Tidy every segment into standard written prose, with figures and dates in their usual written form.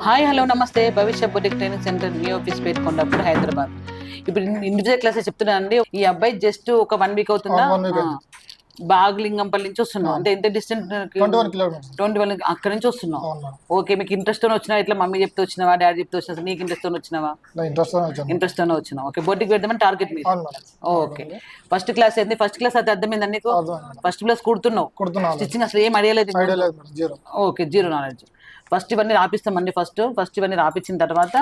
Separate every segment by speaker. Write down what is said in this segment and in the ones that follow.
Speaker 1: Hi hello నమస్తే భవిష్య boutique training centre new office పేరు కొండాపూర్ హైదరాబాద్. ఇప్పుడు ఇండివిజువల్ క్లాసెస్ చెప్తున్నానండి. ఈ అబ్బాయి జస్ట్ ఒక 1 వీక్ అవుతుందా, బాగ్లింగంపల్లి నుంచి వస్తున్నాం. అంటే ఎంత డిస్టెన్స్?
Speaker 2: 21 కిలోమీటర్స్.
Speaker 1: 21 అక్కడ నుంచి వస్తున్నాం. ఓకే, మీకు ఇంట్రెస్ట్ తో వచ్చినా, ఇట్లా మమ్మీ చెప్తే వచ్చినావా, డాడీ చెప్తే వచ్చినా, నీకు ఇంట్రెస్ట్ తో వచ్చినావా? ఇంట్రెస్ట్ తోనే వచ్చినా. ఓకే, బొటిక్ పెడదామని టార్గెట్ మీరు. ఓకే, ఫస్ట్ క్లాస్ ఏంది? ఫస్ట్ క్లాస్ అది అర్థమైందా నీకు? ఫస్ట్ క్లాస్ కుడుతున్నావు, స్టిచ్చింగ్ అసలు ఏం అడిగలేదు. Okay, zero knowledge. ఫస్ట్ ఇవన్నీ రాపిస్తామండి. ఫస్ట్ ఇవన్నీ రాపించిన తర్వాత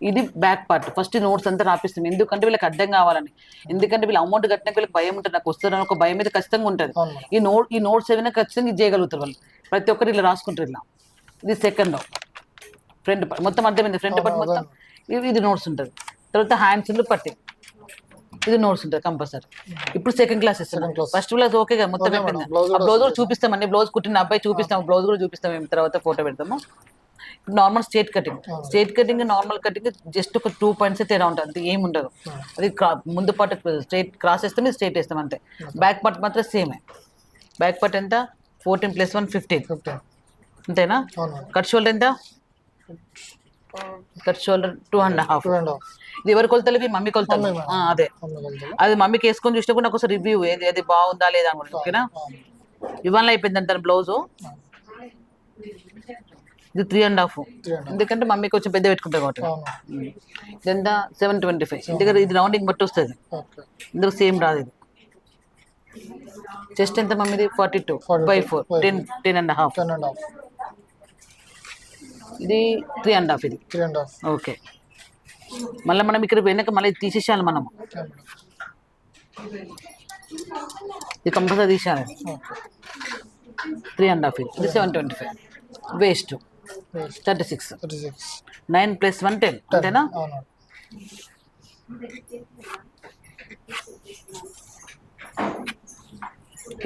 Speaker 1: ఇది బ్యాక్ పార్ట్. ఫస్ట్ నోట్స్ అంతా రాపిస్తాం, ఎందుకంటే వీళ్ళకి అర్థం కావాలని. ఎందుకంటే వీళ్ళు అమౌంట్ కట్టినాక వీళ్ళకి భయం ఉంటుంది, నాకు వస్తుందని ఒక భయం అయితే ఖచ్చితంగా ఉంటుంది. ఈ నోట్స్ ఏమైనా ఖచ్చితంగా ఇది చేయగలుగుతారు వాళ్ళు. ప్రతి ఒక్కరు ఇలా రాసుకుంటారు ఇలా. ఇది సెకండ్ ఫ్రంట్ పార్ట్ మొత్తం అర్థమైంది. ఫ్రంట్ పార్ట్ మొత్తం ఇది నోట్స్ ఉంటుంది. తర్వాత హ్యాండ్స్ పట్టి ఇది నోట్స్ ఉంటుంది కంపల్సరీ. ఇప్పుడు సెకండ్ క్లాస్ ఇస్తున్నాం. ఫస్ట్ క్లాస్ ఓకే కదా, మొత్తం అయిపోయింది. ఆ బ్లౌజ్ కూడా చూపిస్తామండి. బ్లౌజ్ కుట్టిన అబ్బాయి చూపిస్తాము, బ్లౌజ్ కూడా చూపిస్తాం మేము, తర్వాత ఫోటో పెడతాము. Normal straight cutting normal cutting just ఒక 2 పాయింట్స్ తేడా ఉంటుంది, అంతే, ఏమి ఉండదు. అది ముందు పార్ట్ స్ట్రేట్ క్రాస్ వేస్తాం, ఇది స్ట్రేట్ వేస్తాం అంతే. బ్యాక్ పార్ట్ మాత్రం సేమే. బ్యాక్ పార్ట్ ఎంత? 14 + 1 15 అంతేనా? కట్ షోల్డర్ ఎంత? Cut shoulder 2.5. ఇది ఎవరి కొలతలు? మమ్మీ కొలతలు. అదే, అది మమ్మీకి వేసుకొని చూసినప్పుడు నాకు ఒకసారి రివ్యూ ఏది అది బాగుందా లేదా అని. ఓకేనా? ఇవాళ అయిపోయింది అంటారు బ్లౌజు. ఇది 3.5, ఎందుకంటే మమ్మీ కొంచెం పెద్ద పెట్టుకుంటారు కాబట్టి. ఇదంతా 725, ఎందుకంటే ఇది రౌండింగ్ బట్టి వస్తుంది, ఇందులో సేమ్ రాదు. ఇది చెస్ట్ ఎంత మమ్మీది? 42/4, 10.5. ఇది 3.5. ఇది ఓకే. మళ్ళీ మనం ఇక్కడ వెనక మళ్ళీ తీసేసాలి మనము. ఇది కంపల్సరీ తీసేయాలి. 3.5. ఇది 725. వేస్ట్ 36. 9 + 1 10 అంతేనా?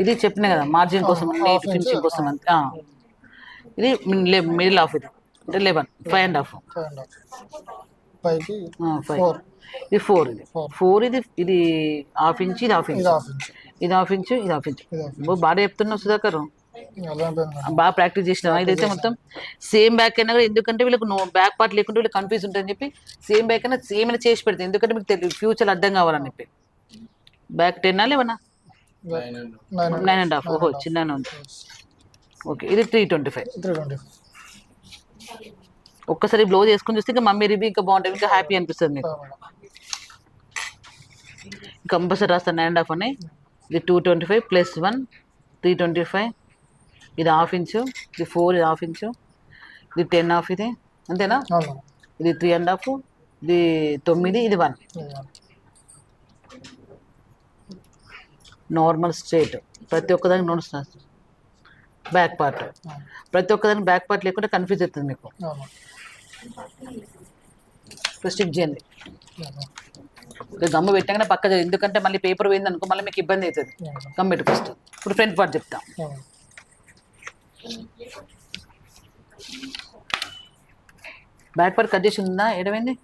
Speaker 1: ఇది చెప్పినా కదా, మార్జిన్ కోసం, నీట్ ఫినిషింగ్ కోసం అంతే. ఇది మిడిల్ ఆఫ్. ఇది అంటే 11, 5.5. 5 ఇది 4. ఇది 4. ఇది ½ ఇంచ్, ఇది ½ ఇంచ్, ఇది ½ ఇంచ్, ఇది ½ ఇంచ్. బాగా చెప్తున్నావు సుధాకర్, బాగా ప్రాక్టీస్ చేసినావా? ఇదైతే మొత్తం సేమ్ బ్యాక్ అయినా కూడా, ఎందుకంటే వీళ్ళకి బ్యాక్ పార్ట్ లేకుంటే వీళ్ళకి కన్ఫ్యూజ్ ఉంటుందని చెప్పి సేమ్ బ్యాక్ అయినా సేమ్ అయినా చేసి పెడతాయి, ఎందుకంటే మీకు తెలియదు ఫ్యూచర్ అర్థం కావాలని చెప్పి. బ్యాక్ 10 లేవనా? 9.5. ఓహో, చిన్న ఉంది. ఓకే, ఇది 325. ఒక్కసారి బ్లౌజ్ వేసుకొని చూస్తే ఇంకా మమ్మీ రివ్యూ ఇంకా బాగుంటుంది, ఇంకా హ్యాపీ అనిపిస్తుంది మీకు. కంపల్సరీ రాస్తాను 9.5 అని. ఇది 225 + 1 325. ఇది ½ ఇంచు, ఇది 4, ఇది ½ ఇంచు, ఇది 10.5. ఇది అంతేనా? ఇది 3.5, ఇది 9, ఇది 1. నార్మల్ స్ట్రేట్ ప్రతి ఒక్కదానికి నడుస్తుంది. బ్యాక్ పార్ట్ ప్రతి ఒక్కదానికి బ్యాక్ పార్ట్ లేకుండా కన్ఫ్యూజ్ అవుతుంది మీకు. స్టిచ్ చేయండి. గమ్ము పెట్టగానే పక్క, ఎందుకంటే మళ్ళీ పేపర్ పోయింది అనుకో, మళ్ళీ మీకు ఇబ్బంది అవుతుంది. గమ్ పెట్టు ఫస్ట్. ఇప్పుడు ఫ్రంట్ పార్ట్ చెప్తాం. బ్యాక్ పార్ట్ కట్ చేసి ఉందా? ఏడమైంది?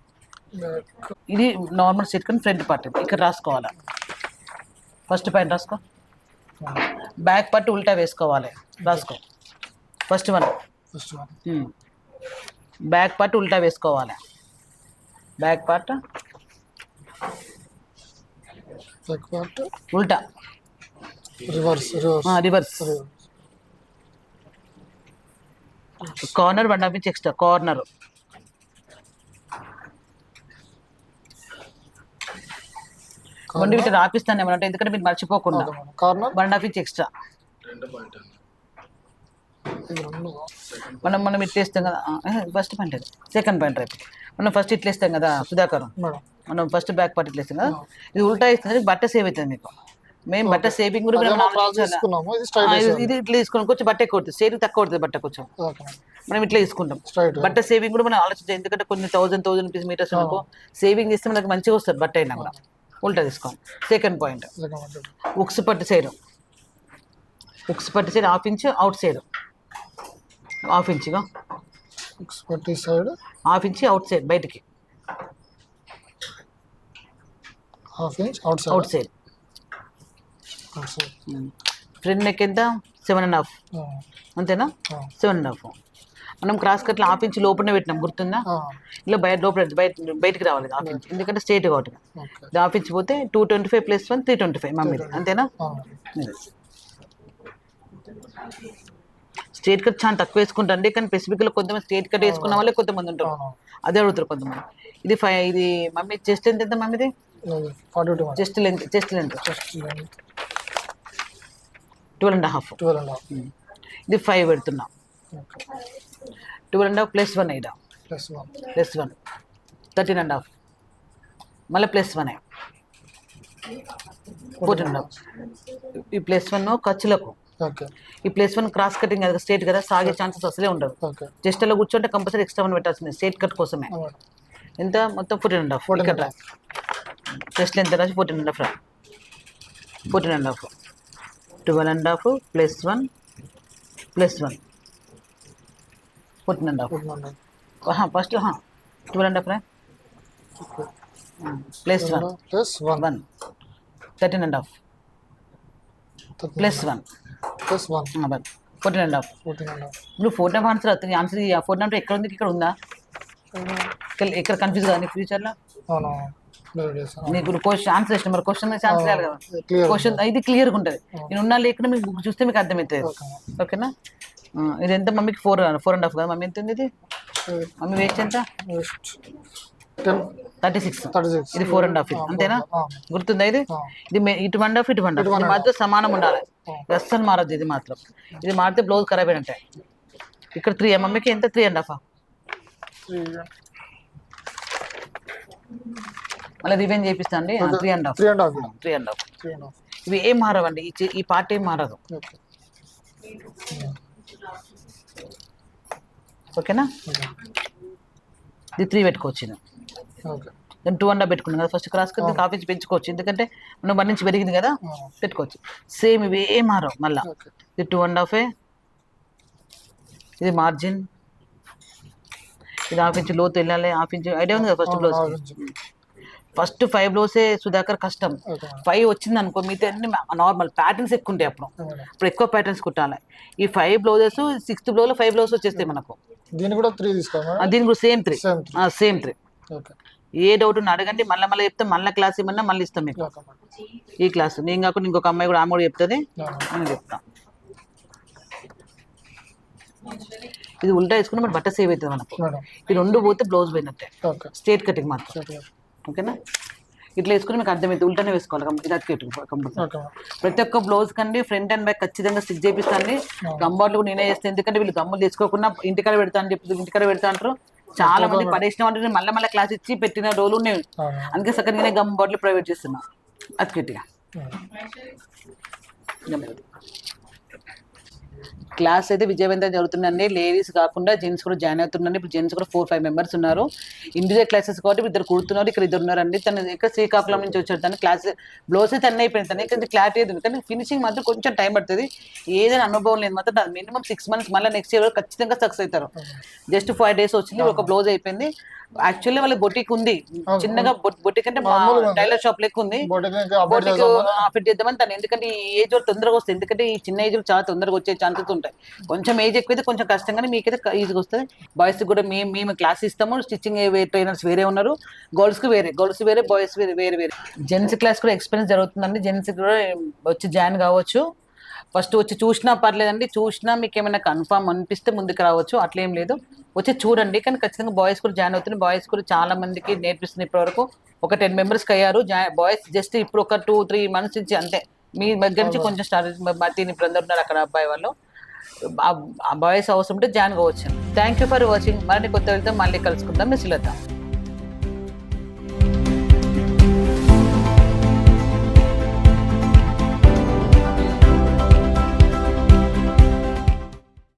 Speaker 1: ఇది నార్మల్ సెట్ కానీ ఫ్రంట్ పార్ట్ ఇక్కడ రాసుకోవాలా. ఫస్ట్ పాయింట్ రాసుకో. బ్యాక్ పార్ట్ ఉల్టా వేసుకోవాలి, రాసుకో. ఫస్ట్ వన్ బ్యాక్ పార్ట్ ఉల్టా వేసుకోవాలి. బ్యాక్ పార్ట్ ఉల్టా, reverse. Corner 1.5 inch extra. Corner మొండి వీటి రాపిస్తాను ఏమన్నా, ఎందుకంటే మీరు మర్చిపోకుండా. 1.5 ఇంచ్ ఎక్స్ట్రా. మనం ఇట్లా వేస్తాం కదా, ఫస్ట్ పాయింట్ అది. సెకండ్ పాయింట్ రేపు మనం ఫస్ట్ ఇట్లా వేస్తాం కదా సుధాకర్, మనం ఫస్ట్ బ్యాక్ పార్ట్ ఇట్లా వేస్తాం కదా. ఇది ఉల్టా వేస్తుంది, బట్ట సేవ్ అవుతుంది మీకు. మేము బట్ట సేవింగ్ కూడా ఇది ఇట్లా తీసుకున్నాం, కొంచెం బట్ట ఎక్కువ అవుతుంది, సేవింగ్ తక్కువ అవుతుంది బట్ట కొంచెం. మనం ఇట్లా తీసుకుంటాం. బట్ట సేవింగ్ కూడా మనం ఆలోచించాం, ఎందుకంటే కొన్ని 1000 రూపీస్ మీటర్స్ అనుకో సేవింగ్ చేస్తే మనకు మంచిగా వస్తుంది బట్ట అయినా కూడా. ఉల్టా తీసుకోండి. సెకండ్ పాయింట్ ఉక్స్ పట్టు side ½ inch, out side ½ ఇంచ్గా, ½ inch out side బయటికి,
Speaker 2: ½ inch out side.
Speaker 1: Front neck ఎంత? 7.5 అంతేనా? 7.5. మనం క్రాస్ కట్లో హాఫ్ ఇంచ్ లోపలనే పెట్టినాం, గుర్తుందా? ఇలా బయటికి రావాలి హాఫ్ ఇంచ్, ఎందుకంటే స్ట్రేట్ కాబట్టి. హాఫ్ ఇంచ్ పోతే 225 + 1 325 మమ్మీది, అంతేనా? స్ట్రేట్ కట్ చాలా తక్కువ వేసుకుంటాండి, కానీ స్పెసిఫిక్గా కొంతమంది స్ట్రేట్ కట్ వేసుకున్న వాళ్ళే కొంతమంది ఉంటారు, అదే అడుగుతారు కొంతమంది. ఇది ఇది మమ్మీ చెస్ట్ లెంత్ ఎంత మమ్మీది? Chest length 12.5. ఇది 5 పెడుతున్నాం. 12.5 + 1 అయినా +1 13.5, మళ్ళీ +1 14.5. ఈ +1 ఖర్చులకు, ఈ +1 క్రాస్ కటింగ్ కదా, స్ట్రేట్ కదా, సాగే ఛాన్సెస్ అసలే ఉండదు. చెస్ట్ లో కూర్చుంటే కంపల్సరీ ఎక్స్ట్రా 1 పెట్టాల్సింది స్ట్రేట్ కట్ కోసమే. ఎంత మొత్తం 14.5. ఇక్కడ చెస్ట్ లెంత్ రాసి 14.5. 14.5 12.5 + 1 +1 14.5. ఫస్ట్ 12.5 +1 13.5 +1 14.5. ఇప్పుడు 4.5 ఆన్సర్ అవుతుంది. ఆన్సర్ 4.5 ఎక్కడ ఉంది? ఇక్కడ ఉందా? ఎక్కడ కన్ఫ్యూజ్ కదా నీకు ఫ్యూచర్లో? నీకు క్వశ్చన్ ఆన్సర్ ఇష్టం, మరి క్వశ్చన్ ఆన్సర్ చేయాలి కదా. క్వశ్చన్ ఇది క్లియర్గా ఉంటుంది, నేను ఉన్నా లేకుండా మీకు బుక్ చూస్తే మీకు అర్థమవుతుంది. ఓకేనా? ఇది ఎంత మమ్మీకి? 4.5 కదా మమ్మీ? ఎంత ఉంది ఇది మమ్మీ? వేస్ట్ ఎంత? 36. ఇది 4.5, అంతేనా? గుర్తుందా? ఇది ఇటు 1.5 ఇటు 1.5, ఇది మాత్రం సమానం ఉండాలి, అస్సలు మారద్దు. ఇది మాత్రం, ఇది మారితే బ్లౌజ్ ఖరాబ్ అయినట్టే. ఇక్కడ 3 మమ్మీకి ఎంత? 3.5. మళ్ళీ రివెంజ్ చేపిస్తా అండి. 3.5. ఇవి ఏం మారవండి, ఈ పార్ట్ ఏం మారదు. ఓకేనా? ఇది 3 పెట్టుకోవచ్చు. నేను 2.5 పెట్టుకున్నాను కదా first cross cut, half inch పెంచుకోవచ్చు, ఎందుకంటే మనం 1 ఇంచ్ పెరిగింది కదా, పెట్టుకోవచ్చు. సేమ్ ఇవి ఏం మారవు మళ్ళీ. ఇది 2.5, ఇది మార్జిన్, ఇది హాఫ్ ఇంచ్ లోతు వెళ్ళాలి. హాఫ్ ఇంచ్ ఐడియా ఉంది కదా ఫస్ట్ బ్లౌజ్. ఫస్ట్ 5 బ్లౌజే సుధాకర్ కష్టం. 5 వచ్చింది అనుకో, మిగతా అన్ని నార్మల్ ప్యాటర్న్స్ ఎక్కువ ఉంటాయి. ఇప్పుడు ఎక్కువ ప్యాటర్న్స్ కుట్టాలి. ఈ 5 బ్లౌజెస్ 6th బ్లౌజ్లో 5 బ్లౌజెస్ వచ్చేస్తాయి మనకు. దీని కూడా 3 తీసుకోవాలి. దీని కూడా సేమ్ 3. ఏ డౌట్ ఉన్నా అడగండి, మళ్ళీ చెప్తే మళ్ళీ క్లాస్ ఇవ్వమన్నా మళ్ళీ ఇస్తాం మీకు. ఈ క్లాస్ నేను కాకుండా ఇంకొక అమ్మాయి కూడా, ఆమె కూడా చెప్తుంది, నేను చెప్తాను. ఇది ఉల్టా వేసుకుని మన బట్ట సేవ్ అవుతుంది మనకు. ఈ 2 పోతే బ్లౌజ్ పోయినట్టే, స్ట్రేట్ కటింగ్ మాత్రం. ఓకేనా? ఇట్లా వేసుకుని మీకు అర్థమవుతుంది. ఉల్టానే వేసుకోవాలి, ఇది కంపల్సరీ. ప్రతి ఒక్క బ్లౌజ్ కండి ఫ్రంట్ అండ్ బ్యాక్ ఖచ్చితంగా స్టిచ్ చేపిస్తాను. గంబాట్లు కూడా నేనే చేస్తాను, ఎందుకంటే వీళ్ళు గమ్ములు తీసుకోకుండా ఇంటికాడ పెడతా అని చెప్పి ఇంటికాడ పెడతా అంటారు. చాలా మంది పడేసిన వాళ్ళు మళ్ళీ క్లాస్ ఇచ్చి పెట్టిన రోజులు ఉన్నాయి. అందుకే సగం నేనే గమ్ బాటిల్ ప్రైవేట్ చేస్తున్నా అతికిట్టిగా. క్లాస్ అయితే విజయవంతంగా జరుగుతుందండి. లేడీస్ కాకుండా జెంట్స్ కూడా జాయిన్ అవుతుందండి. ఇప్పుడు జెంట్స్ కూడా 4-5 మెంబర్స్ ఉన్నారు. ఇండివిజువల్ క్లాసెస్ కాబట్టి 2 కూడుతున్నారు, ఇక్కడ 2 ఉన్నారండి. తను ఇక్కడ శ్రీకాకుళం నుంచి వచ్చాడు. తను క్లాస్ బ్లౌజ్ అయితే అన్నీ అయిపోయింది, తను ఇక్కడ క్లారిటీ ఉంది, కానీ ఫినిషింగ్ మాత్రం కొంచెం టైం పడుతుంది. ఏదైనా అనుభవం లేదు మాత్రం మినిమం 6 months, మళ్ళీ నెక్స్ట్ ఇయర్ ఖచ్చితంగా సక్సెస్ అవుతారు. జస్ట్ 5 days వచ్చింది, ఒక బ్లౌజ్ అయిపోయింది. యాక్చువల్లీ వాళ్ళ బొటిక్ ఉంది, చిన్నగా బొటిక్ అంటే టైలర్ షాప్ లెక్క ఉంది. బొటిక్ ఫిట్ చేద్దామని తను, ఎందుకంటే ఈ ఏజ్ తొందరగా వస్తుంది, ఎందుకంటే ఈ చిన్న ఏజ్ చాలా తొందరగా వచ్చే ఛాన్సెస్ ఉంటాయి. కొంచెం ఏజ్ ఎక్కువైతే కొంచెం కష్టంగానే, మీకైతే ఈజీగా వస్తుంది. బాయ్స్ కూడా మేము క్లాస్ ఇస్తాము. స్టిచ్చింగ్ ట్రైనర్స్ వేరే ఉన్నారు, గర్ల్స్ వేరే బాయ్స్ వేరే. జెంట్స్ క్లాస్ కూడా ఎక్స్పీరియన్స్ జరుగుతుందండి. జెంట్స్ కూడా వచ్చి జాయిన్ కావచ్చు. ఫస్ట్ వచ్చి చూసినా పర్లేదండి, చూసినా మీకు ఏమైనా కన్ఫామ్ అనిపిస్తే ముందుకు రావచ్చు, అట్లేం లేదు, వచ్చి చూడండి. కానీ ఖచ్చితంగా బాయ్స్ కూడా జాయిన్ అవుతుంది. బాయ్స్ కూడా చాలా మందికి నేర్పిస్తుంది. ఇప్పటివరకు ఒక 10 members అయ్యారు బాయ్స్. జస్ట్ ఇప్పుడు ఒక 2-3 months నుంచి అంతే, మీ దగ్గర నుంచి కొంచెం స్టార్ట్. ఇప్పుడు అందరు ఉన్నారు అక్కడ అబ్బాయి వాళ్ళు. ఆ బాయ్స్ అవసరం ఉంటే జాయిన్ కావచ్చు. Thank you for watching. మరిన్ని కొత్త వెళ్తే మళ్ళీ కలుసుకుందాం. మిస్ లత.